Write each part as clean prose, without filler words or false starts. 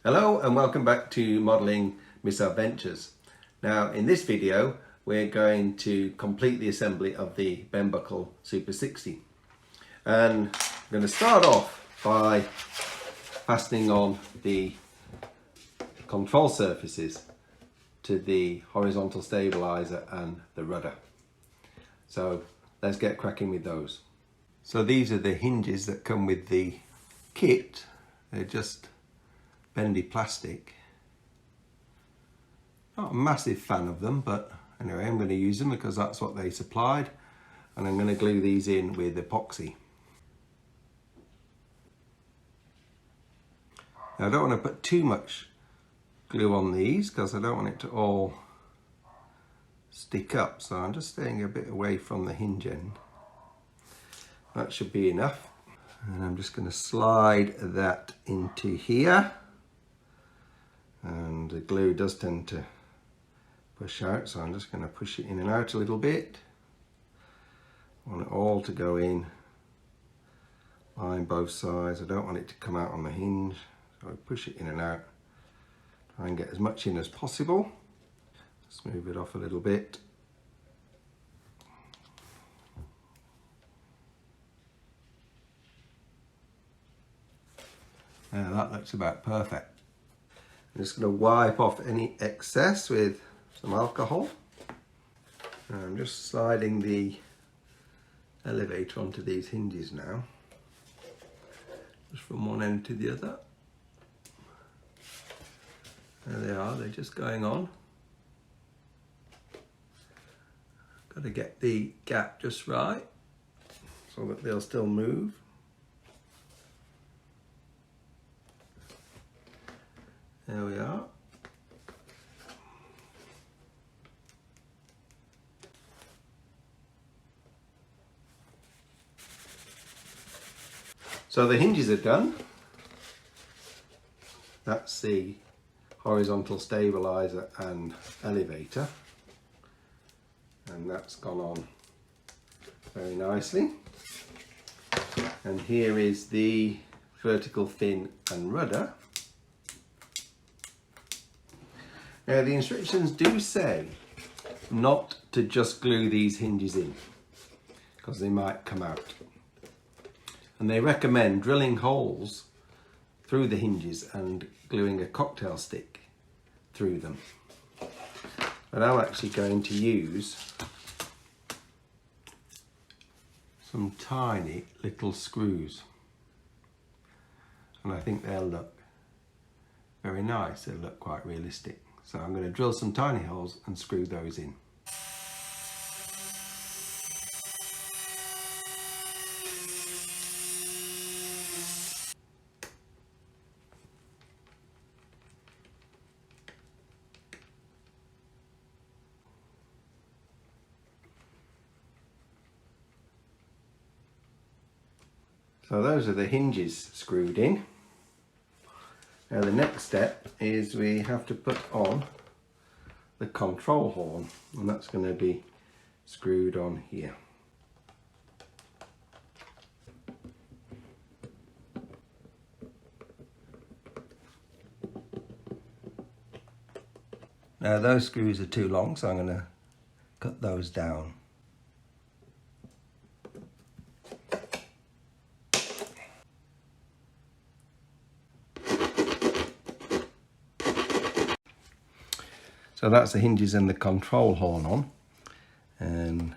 Hello and welcome back to Modelling Misadventures. Now in this video we're going to complete the assembly of the bend buckle Super 60, and I'm going to start off by fastening on the control surfaces to the horizontal stabilizer and the rudder. So let's get cracking with those. So these are the hinges that come with the kit. They're just bendy plastic. Not a massive fan of them, but anyway, I'm going to use them because that's what they supplied, and I'm going to glue these in with epoxy. Now I don't want to put too much glue on these because I don't want it to all stick up, so I'm just staying a bit away from the hinge end. That should be enough, and I'm just going to slide that into here. And the glue does tend to push out, so I'm just going to push it in and out a little bit. I want it all to go in, line both sides. I don't want it to come out on the hinge, so I push it in and out. Try and get as much in as possible. Let's move it off a little bit. Now that looks about perfect. I'm just going to wipe off any excess with some alcohol. I'm just sliding the elevator onto these hinges now, just from one end to the other. There they are, they're just going on. Got to get the gap just right so that they'll still move. There we are. So the hinges are done. That's the horizontal stabilizer and elevator, and that's gone on very nicely. And here is the vertical fin and rudder. Now the instructions do say not to just glue these hinges in because they might come out, and they recommend drilling holes through the hinges and gluing a cocktail stick through them. But I'm actually going to use some tiny little screws, and I think they'll look very nice. They'll look quite realistic. So I'm going to drill some tiny holes and screw those in. So those are the hinges screwed in. Now the next step is we have to put on the control horn, and that's going to be screwed on here. Now those screws are too long, so I'm going to cut those down. So that's the hinges and the control horn on, and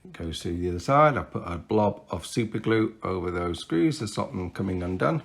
it goes through the other side. I put a blob of super glue over those screws to stop them coming undone,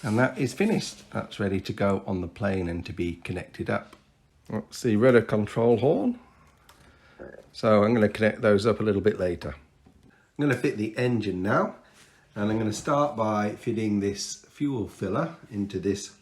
and that is finished. That's ready to go on the plane and to be connected up. That's the rudder control horn, so I'm going to connect those up a little bit later. I'm going to fit the engine now, and I'm going to start by fitting this fuel filler into this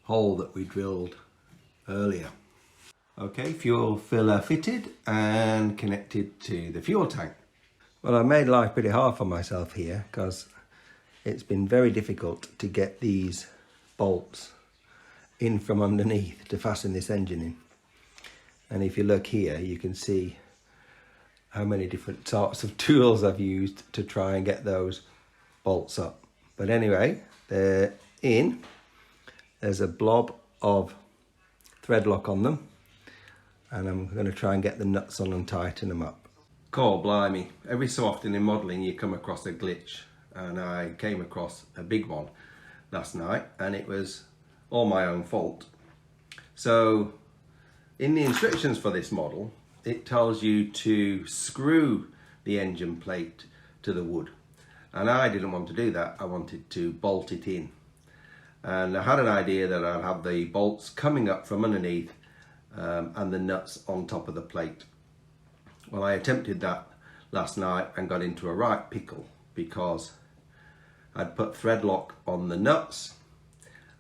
hole that we drilled earlier. Okay, fuel filler fitted and connected to the fuel tank. Well, I made life pretty hard for myself here because it's been very difficult to get these bolts in from underneath to fasten this engine in. And if you look here, you can see how many different sorts of tools I've used to try and get those bolts up. But anyway, they're in, there's a blob of thread lock on them, and I'm going to try and get the nuts on and tighten them up. God blimey, every so often in modelling you come across a glitch, and I came across a big one last night, and it was all my own fault. So in the instructions for this model, it tells you to screw the engine plate to the wood, and I didn't want to do that. I wanted to bolt it in, and I had an idea that I'd have the bolts coming up from underneath and the nuts on top of the plate. Well, I attempted that last night and got into a right pickle because I'd put thread lock on the nuts,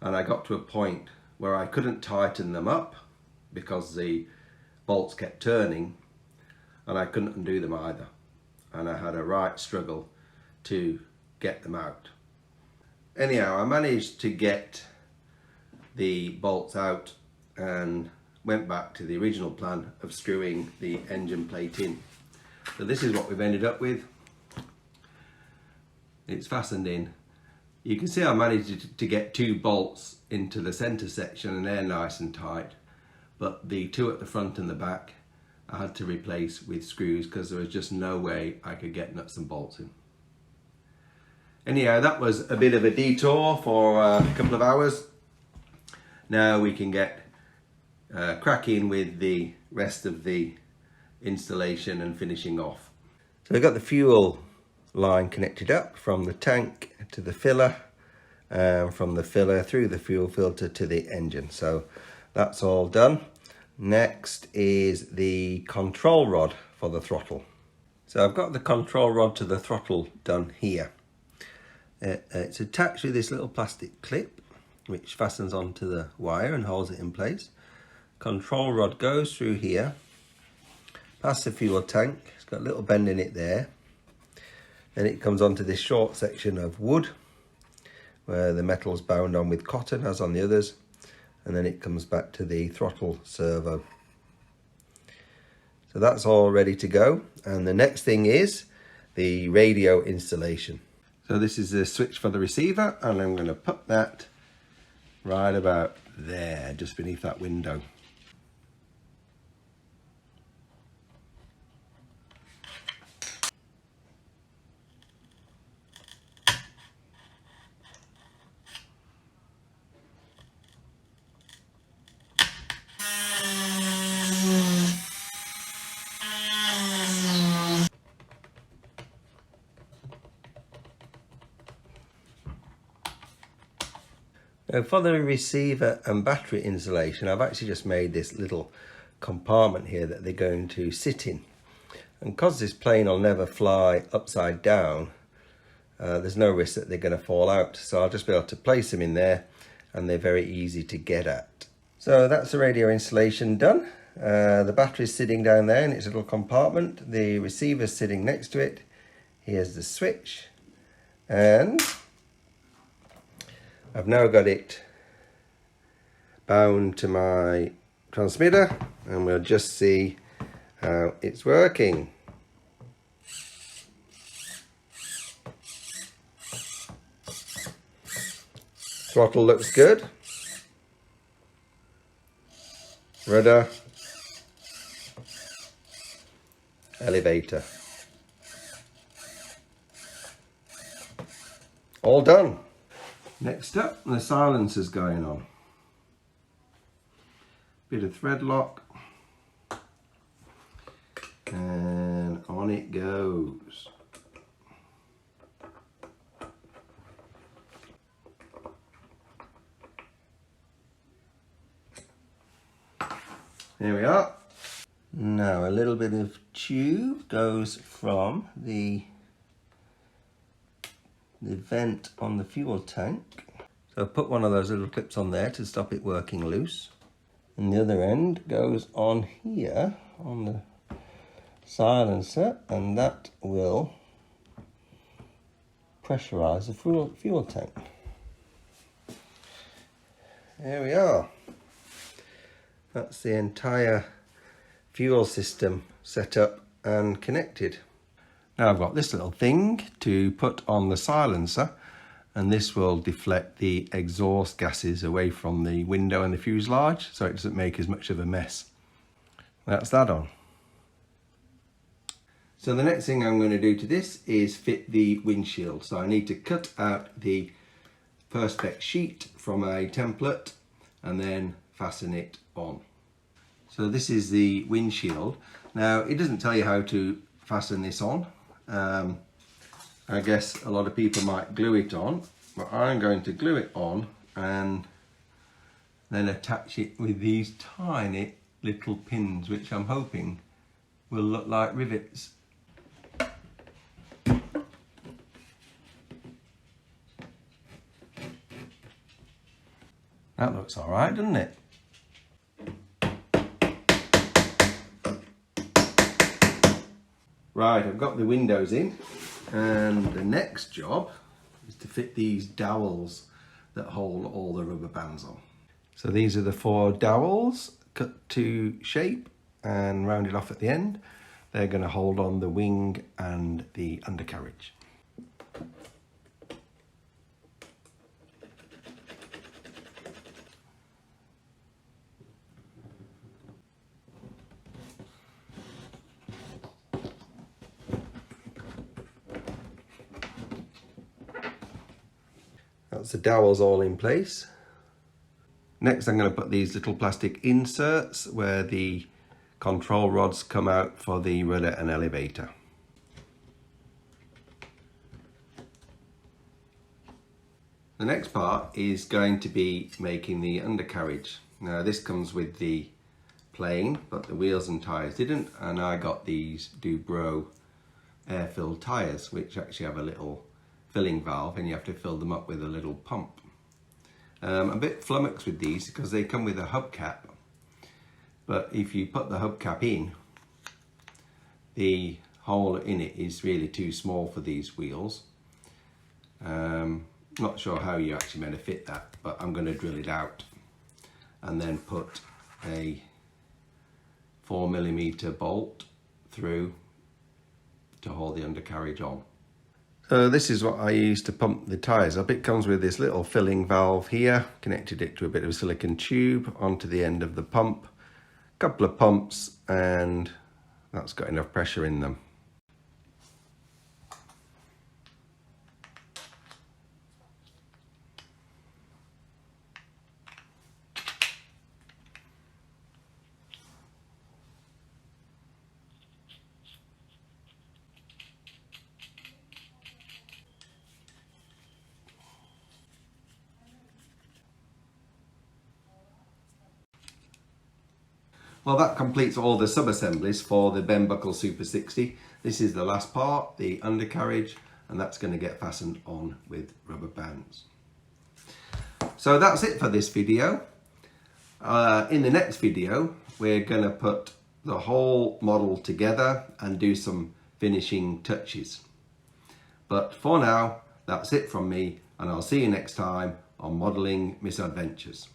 and I got to a point where I couldn't tighten them up because the bolts kept turning, and I couldn't undo them either, and I had a right struggle to get them out. Anyhow, I managed to get the bolts out and went back to the original plan of screwing the engine plate in. So this is what we've ended up with. It's fastened in. You can see I managed to get 2 bolts into the center section, and they're nice and tight, but the 2 at the front and the back I had to replace with screws because there was just no way I could get nuts and bolts in. Anyhow, that was a bit of a detour for a couple of hours. Now we can get cracking with the rest of the installation and finishing off. So we've got the fuel line connected up from the tank to the filler, from the filler through the fuel filter to the engine. So that's all done. Next is the control rod for the throttle. So I've got the control rod to the throttle done here. It's attached with this little plastic clip which fastens onto the wire and holds it in place. Control rod goes through here, past the fuel tank. It's got a little bend in it there. Then it comes onto this short section of wood where the metal's bound on with cotton as on the others, and then it comes back to the throttle servo. So that's all ready to go, and the next thing is the radio installation. So this is the switch for the receiver, and I'm going to put that right about there, just beneath that window. Now for the receiver and battery installation, I've actually just made this little compartment here that they're going to sit in. And because this plane will never fly upside down, there's no risk that they're going to fall out. So I'll just be able to place them in there, and they're very easy to get at. So that's the radio installation done. The battery's sitting down there in its little compartment. The receiver's sitting next to it. Here's the switch. And I've now got it bound to my transmitter, and we'll just see how it's working. Throttle looks good. Rudder. Elevator. All done. Next up, the silencer's going on. Bit of thread lock, and on it goes. There we are. Now a little bit of tube goes from the vent on the fuel tank. So I've put one of those little clips on there to stop it working loose. And the other end goes on here on the silencer, and that will pressurize the fuel tank. There we are. That's the entire fuel system set up and connected. Now I've got this little thing to put on the silencer, and this will deflect the exhaust gases away from the window and the fuselage so it doesn't make as much of a mess. That's that on. So the next thing I'm going to do to this is fit the windshield. So I need to cut out the perspex sheet from a template and then fasten it on. So this is the windshield. Now it doesn't tell you how to fasten this on. I guess a lot of people might glue it on, but I'm going to glue it on and then attach it with these tiny little pins, which I'm hoping will look like rivets. That looks all right, doesn't it? Right, I've got the windows in, and the next job is to fit these dowels that hold all the rubber bands on. So these are the 4 dowels cut to shape and rounded off at the end. They're going to hold on the wing and the undercarriage. That's the dowels all in place. Next I'm going to put these little plastic inserts where the control rods come out for the rudder and elevator. The next part is going to be making the undercarriage. Now this comes with the plane, but the wheels and tyres didn't, and I got these Dubro air-filled tyres, which actually have a little filling valve and you have to fill them up with a little pump. I'm a bit flummoxed with these because they come with a hubcap, but if you put the hubcap in, the hole in it is really too small for these wheels. Not sure how you're actually meant to fit that, but I'm going to drill it out and then put a 4mm bolt through to hold the undercarriage on. So this is what I use to pump the tyres up. It comes with this little filling valve here, connected it to a bit of a silicone tube onto the end of the pump, a couple of pumps, and that's got enough pressure in them. Well, that completes all the sub-assemblies for the bend buckle Super 60. This is the last part, the undercarriage, and that's going to get fastened on with rubber bands. So that's it for this video. In the next video, we're going to put the whole model together and do some finishing touches. But for now, that's it from me, and I'll see you next time on Modelling Misadventures.